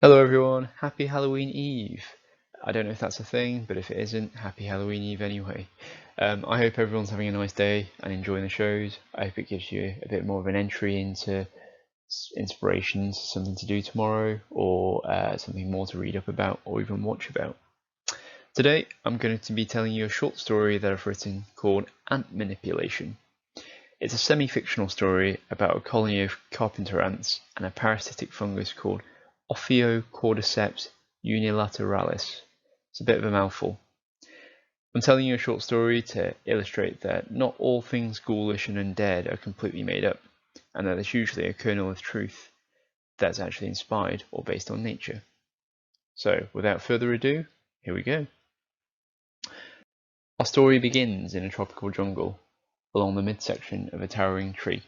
Hello everyone, happy Halloween Eve. I don't know if that's a thing, but if it isn't, happy Halloween Eve anyway. I hope everyone's having a nice day and enjoying the shows. I hope it gives you a bit more of an entry into inspirations, something to do tomorrow, or something more to read up about or even watch about. Today I'm going to be telling you a short story that I've written called Ant Manipulation. It's a semi-fictional story about a colony of carpenter ants and a parasitic fungus called Ophiocordeceps Unilateralis. It's a bit of a mouthful. I'm telling you a short story to illustrate that not all things ghoulish and undead are completely made up, and that there's usually a kernel of truth that's actually inspired or based on nature. So, without further ado, here we go. Our story begins in a tropical jungle, along the midsection of a towering tree.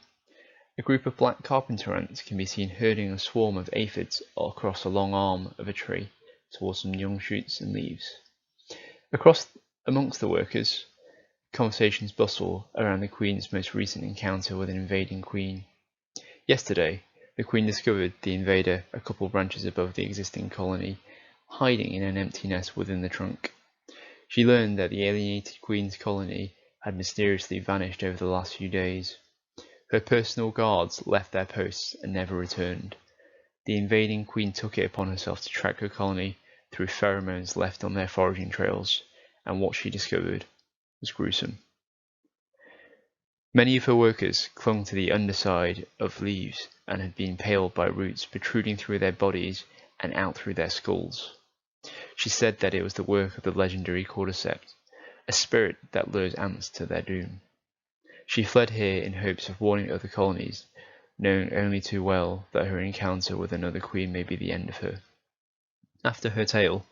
A group of black carpenter ants can be seen herding a swarm of aphids across a long arm of a tree towards some young shoots and leaves. Amongst the workers, conversations bustle around the Queen's most recent encounter with an invading queen. Yesterday, the Queen discovered the invader a couple branches above the existing colony, hiding in an empty nest within the trunk. She learned that the alienated Queen's colony had mysteriously vanished over the last few days. Her personal guards left their posts and never returned. The invading queen took it upon herself to track her colony through pheromones left on their foraging trails, and what she discovered was gruesome. Many of her workers clung to the underside of leaves and had been impaled by roots protruding through their bodies and out through their skulls. She said that it was the work of the legendary cordyceps, a spirit that lures ants to their doom. She fled here in hopes of warning other colonies, knowing only too well that her encounter with another queen may be the end of her. After her tale,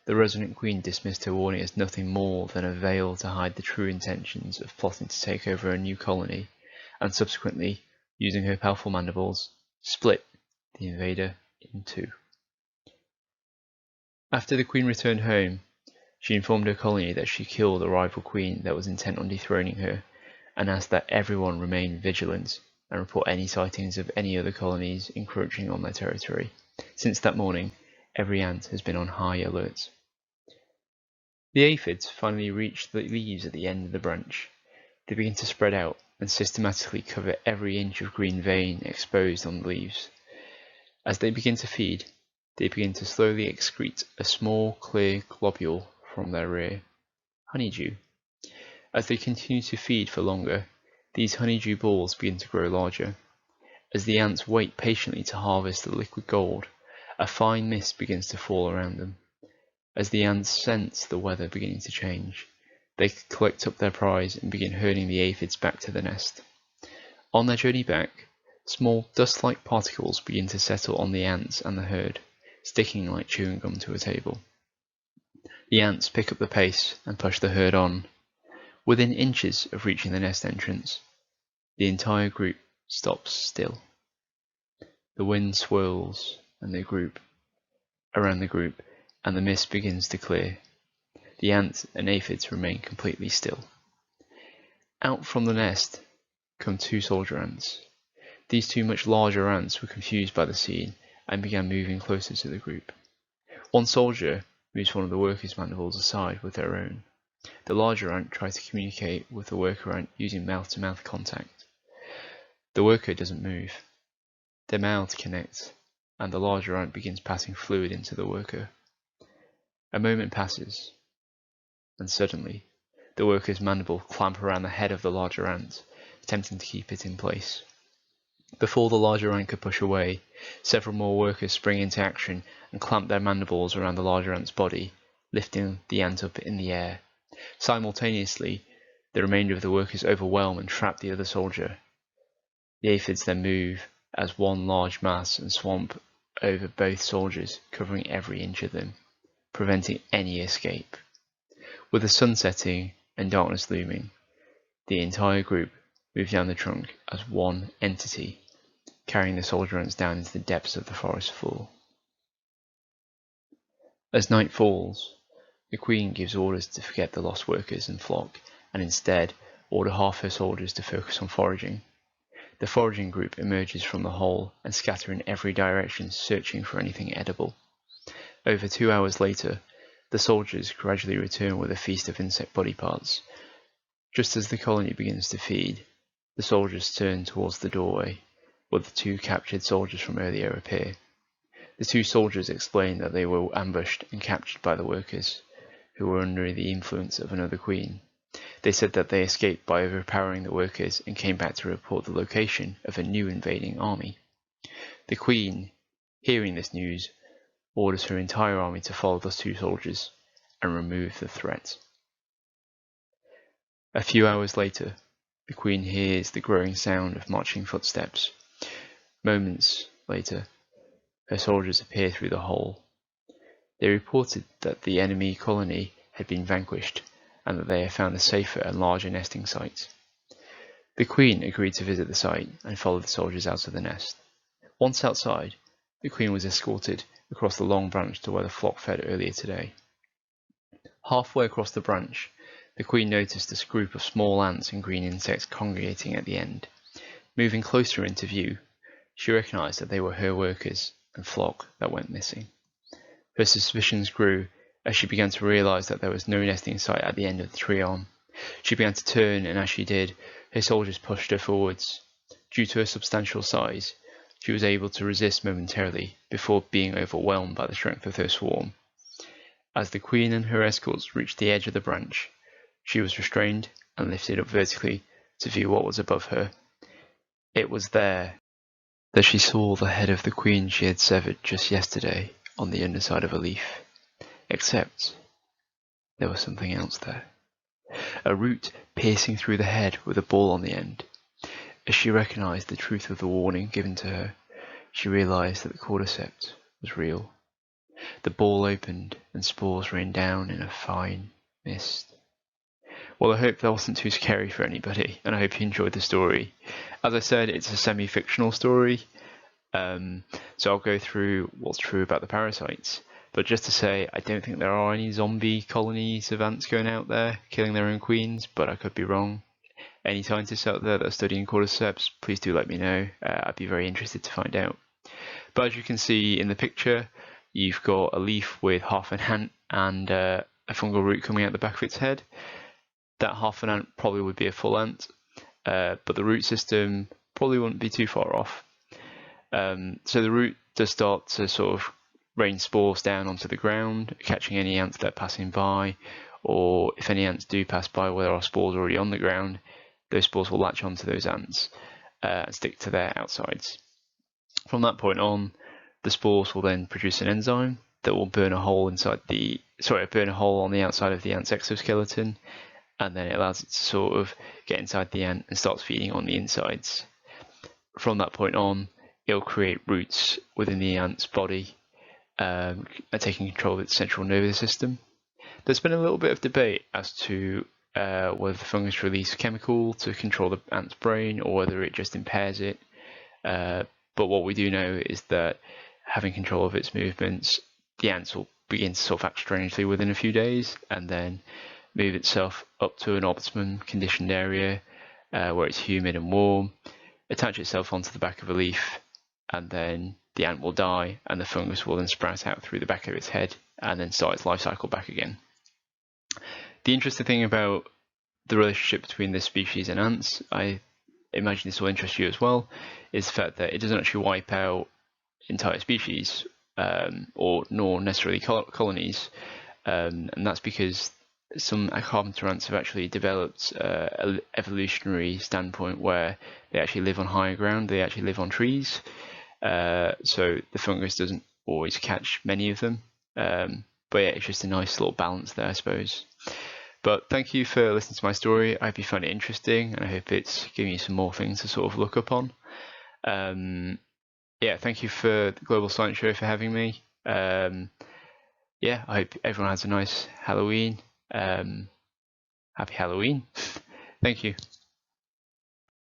the resident queen dismissed her warning as nothing more than a veil to hide the true intentions of plotting to take over a new colony, and subsequently, using her powerful mandibles, split the invader in two. After the queen returned home, she informed her colony that she killed a rival queen that was intent on dethroning her, and asked that everyone remain vigilant and report any sightings of any other colonies encroaching on their territory. Since that morning, every ant has been on high alert. The aphids finally reach the leaves at the end of the branch. They begin to spread out and systematically cover every inch of green vein exposed on the leaves. As they begin to feed, they begin to slowly excrete a small clear globule from their rear, honeydew. As they continue to feed for longer, these honeydew balls begin to grow larger. As the ants wait patiently to harvest the liquid gold, a fine mist begins to fall around them. As the ants sense the weather beginning to change, they collect up their prize and begin herding the aphids back to the nest. On their journey back, small dust-like particles begin to settle on the ants and the herd, sticking like chewing gum to a table. The ants pick up the pace and push the herd on. Within inches of reaching the nest entrance, the entire group stops still. The wind swirls around the group, and the mist begins to clear. The ants and aphids remain completely still. Out from the nest come two soldier ants. These two much larger ants were confused by the scene and began moving closer to the group. One soldier moves one of the workers' mandibles aside with their own. The larger ant tries to communicate with the worker ant using mouth-to-mouth contact. The worker doesn't move. Their mouths connect, and the larger ant begins passing fluid into the worker. A moment passes, and suddenly, the worker's mandible clamps around the head of the larger ant, attempting to keep it in place. Before the larger ant could push away, several more workers spring into action and clamp their mandibles around the larger ant's body, lifting the ant up in the air. Simultaneously, the remainder of the workers overwhelm and trap the other soldier. The aphids then move as one large mass and swamp over both soldiers, covering every inch of them, preventing any escape. With the sun setting and darkness looming, the entire group move down the trunk as one entity, carrying the soldier ants down into the depths of the forest floor. As night falls, the Queen gives orders to forget the lost workers and flock, and instead order half her soldiers to focus on foraging. The foraging group emerges from the hole and scatter in every direction, searching for anything edible. Over 2 hours later, the soldiers gradually return with a feast of insect body parts. Just as the colony begins to feed, the soldiers turn towards the doorway, where the 2 captured soldiers from earlier appear. The 2 soldiers explain that they were ambushed and captured by the workers, who were under the influence of another queen. They said that they escaped by overpowering the workers and came back to report the location of a new invading army. The queen, hearing this news, orders her entire army to follow the 2 soldiers and remove the threat. A few hours later, the queen hears the growing sound of marching footsteps. Moments later, her soldiers appear through the hole. They reported that the enemy colony had been vanquished and that they had found a safer and larger nesting site. The queen agreed to visit the site and follow the soldiers out of the nest. Once outside, the queen was escorted across the long branch to where the flock fed earlier today. Halfway across the branch, the queen noticed a group of small ants and green insects congregating at the end. Moving closer into view, she recognized that they were her workers and flock that went missing. Her suspicions grew as she began to realize that there was no nesting site at the end of the tree arm. She began to turn, and as she did, her soldiers pushed her forwards. Due to her substantial size, she was able to resist momentarily before being overwhelmed by the strength of her swarm. As the queen and her escorts reached the edge of the branch, she was restrained and lifted up vertically to view what was above her. It was there that she saw the head of the queen she had severed just yesterday on the underside of a leaf. Except there was something else there. A root piercing through the head with a ball on the end. As she recognized the truth of the warning given to her, she realized that the cordyceps was real. The ball opened and spores rained down in a fine mist. Well, I hope that wasn't too scary for anybody, and I hope you enjoyed the story. As I said, it's a semi-fictional story, so I'll go through what's true about the parasites. But just to say, I don't think there are any zombie colonies of ants going out there, killing their own queens, but I could be wrong. Any scientists out there that are studying cordyceps, please do let me know. I'd be very interested to find out. But as you can see in the picture, you've got a leaf with half an ant and a fungal root coming out the back of its head. That half an ant probably would be a full ant, but the root system probably wouldn't be too far off. So the root does start to sort of rain spores down onto the ground, catching any ants that are passing by, or if any ants do pass by where there are spores already on the ground, those spores will latch onto those ants and stick to their outsides. From that point on, the spores will then produce an enzyme that will burn a hole on the outside of the ant's exoskeleton, and then it allows it to sort of get inside the ant and starts feeding on the insides. From that point on, it'll create roots within the ant's body, taking control of its central nervous system. There's been a little bit of debate as to whether the fungus releases a chemical to control the ant's brain or whether it just impairs it. But what we do know is that having control of its movements, the ants will begin to sort of act strangely within a few days and then move itself up to an optimum conditioned area where it's humid and warm, attach itself onto the back of a leaf, and then the ant will die and the fungus will then sprout out through the back of its head and then start its life cycle back again. The interesting thing about the relationship between this species and ants, I imagine this will interest you as well, is the fact that it doesn't actually wipe out entire species nor necessarily colonies, and that's because some carpenter ants have actually developed an evolutionary standpoint where they actually live on higher ground, they actually live on trees, so the fungus doesn't always catch many of them, but yeah, it's just a nice little balance there, I suppose. But thank you for listening to my story. I hope you found it interesting, and I hope it's giving you some more things to sort of look up on. Yeah, thank you for the Global Science Show for having me. Yeah, I hope everyone has a nice Halloween. Happy Halloween. Thank you.